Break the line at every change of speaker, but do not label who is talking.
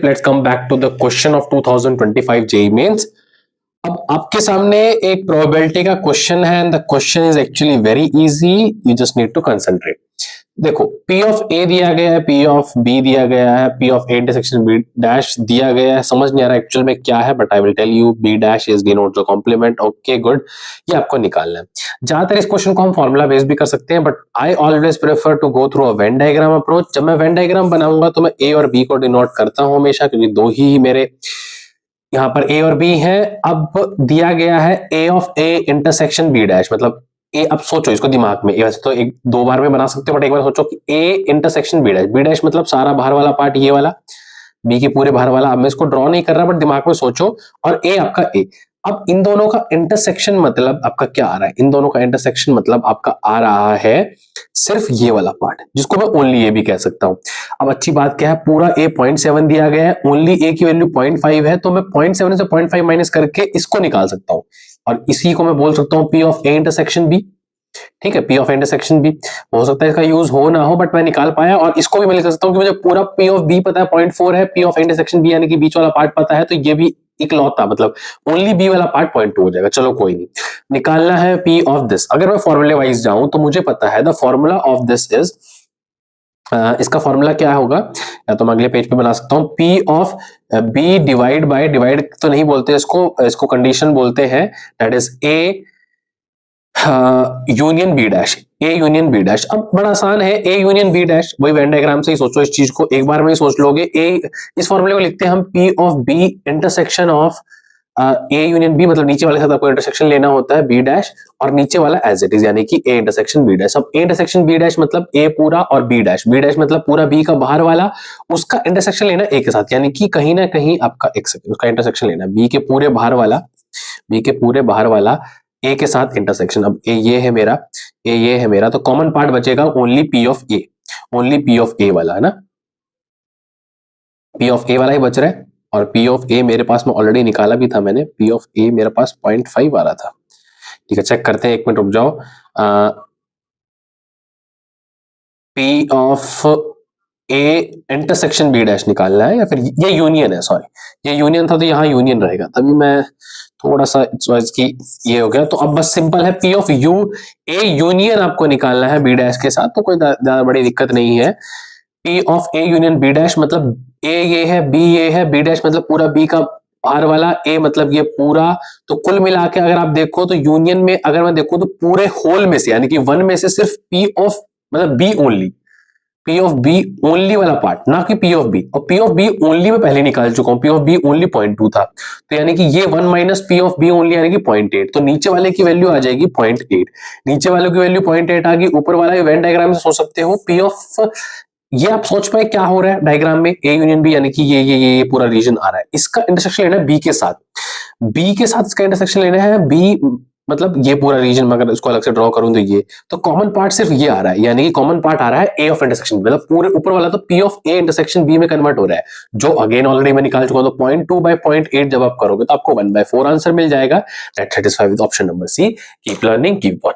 Let's come back to the question of 2025 JEE Mains. अब आपके सामने एक प्रोबेबिलिटी का क्वेश्चन है and the question is actually very easy, you just need to concentrate. देखो, P of A दिया गया है, P ऑफ B दिया गया है, P of A intersection B dash दिया गया है। समझ नहीं आ रहा एक्चुअल में क्या है, but I will tell you B dash is denote the complement. Okay good, ये आपको निकालना है। ज्यादातर इस क्वेश्चन को हम फॉर्मूला बेस्ड भी कर सकते हैं, but I always prefer to go through a Venn diagram approach. जब मैं वेन डायग्राम बनाऊंगा तो मैं A और B को डिनोट करता हूं हमेशा, क्योंकि दो ही मेरे यहाँ पर A और B है। अब दिया गया है A of A intersection B dash, मतलब ए, अब सोचो इसको दिमाग में, वैसे तो एक दो बार में बना सकते हो, बट एक बार सोचो कि A intersection B dash, B dash मतलब सारा बाहर वाला पार्ट ये वाला, B के पूरे बाहर वाला। अब मैं इसको ड्रॉ नहीं कर रहा, बट दिमाग में सोचो, और A आपका A। अब इन दोनों का इंटरसेक्शन मतलब आपका क्या आ रहा है? इन दोनों का इंटरसेक्शन मतलब आपका आ रहा है सिर्फ ये वाला पार्ट, जिसको मैं ओनली ए भी कह सकता हूं। अब अच्छी बात क्या है, पूरा ए 0.7 दिया गया है, ओनली ए की वैल्यू 0.5 है, तो मैं 0.7 से 0.5 माइनस करके इसको निकाल सकता हूं, और इसी को मैं बोल सकता हूं P of A intersection B. ठीक है, पी ऑफ इंटरसेक्शन बी हो सकता है इसका यूज हो ना हो, बट मैं निकाल पाया। और इसको भी मैं लिख सकता हूं कि मुझे पूरा पी ऑफ बी पता है 0.4 है, पी ऑफ इंटरसेक्शन बी यानी कि बीच वाला पार्ट पता है, तो ये भी इकलौता मतलब ओनली बी वाला पार्ट 0.2 हो जाएगा। चलो कोई नहीं, निकालना है पी ऑफ दिस। अगर मैं फॉर्मूले वाइज जाऊं तो मुझे पता है the formula of this is, इसका फॉर्मूला क्या होगा, या तो मैं अगले पेज पे बना सकता हूं, P of B divide by, divide तो नहीं बोलते इसको कंडीशन बोलते हैं, that is A union B dash, A union B dash. अब बड़ा आसान है, ए यूनियन बी डैश, वही वेन डायग्राम से ही सोचो, इस चीज को एक बार में ही सोच लोगे। ए, इस फॉर्मूले को लिखते हैं हम P of B intersection of A union B, मतलब नीचे वाले के साथ आपको इंटरसेक्शन लेना होता है बी डैश, और नीचे वाला एज इट इज यानी कि ए इंटरसेक्शन बी डैश। अब ए इंटरसेक्शन बी डैश मतलब ए पूरा, और बी डैश मतलब पूरा बी का बाहर वाला, उसका इंटरसेक्शन लेना ए के साथ, यानी कि कहीं ना कहीं आपका एक सेकंड उसका इंटरसेक्शन लेना बी के पूरे बाहर वाला, बी के पूरे बाहर वाला ए के साथ इंटरसेक्शन। अब ए ये है मेरा, ए ये है मेरा, तो कॉमन पार्ट बचेगा only P of A, only P of A वाला है ना, पी ऑफ ए वाला ही बच रहा है। और पी ऑफ ए मेरे पास में ऑलरेडी निकाला भी था मैंने, पी ऑफ ए मेरे पास 0.5 आ रहा था। ठीक है, चेक करते हैं, एक मिनट रुक जाओ। P of A intersection B dash निकालना है, या फिर ये यूनियन है, सॉरी ये यूनियन था तो यहाँ यूनियन रहेगा, तभी मैं थोड़ा सा की ये हो गया। तो अब बस सिंपल है, P of U A union आपको निकालना है बी डैश के साथ, तो कोई ज्यादा बड़ी दिक्कत नहीं है। P of A union B dash मतलब ए ये है, बी ये है, बी डैश मतलब पूरा बी का बाहर वाला, ए मतलब ये पूरा। तो कुल मिला के अगर आप देखो तो यूनियन में अगर मैं देखूं तो पूरे होल में से यानी कि वन में से सिर्फ पी ऑफ मतलब B only, P of B only वाला पार्ट, ना कि पी ऑफ बी। और पी ऑफ बी ओनली में पहले निकाल चुका हूं, पी ऑफ बी ओनली 0.2 था, तो यानी कि ये 1 minus P of B only यानी कि 0.8, तो नीचे वाले की वैल्यू आ जाएगी 0.8, नीचे वाले की वैल्यू 0.8 आ गई। ऊपर वाला वेन डायग्राम से सोच सकते हो, पी ऑफ, ये आप सोच पाए क्या हो रहा है डायग्राम में, ए यूनियन बी यानी कि ये पूरा रीजन आ रहा है, इसका इंटरसेक्शन लेना है बी के साथ, बी के साथ इसका इंटरसेक्शन लेना है, बी मतलब ये पूरा रीजन में अगर इसको अलग से ड्रॉ करूं तो ये, तो कॉमन पार्ट सिर्फ ये आ रहा है, यानी कि कॉमन पार्ट आ रहा है ए ऑफ इंटरसेक्शन, मतलब पूरे ऊपर वाला तो P of A intersection B में कन्वर्ट हो रहा है, जो अगेन ऑलरेडी मैं निकाल चुका हूं। तो 0.2 बाय 0.8 जब आप करोगे तो आपको 1/4 आंसर मिल जाएगा। That satisfy with option number C. Keep learning, keep watching.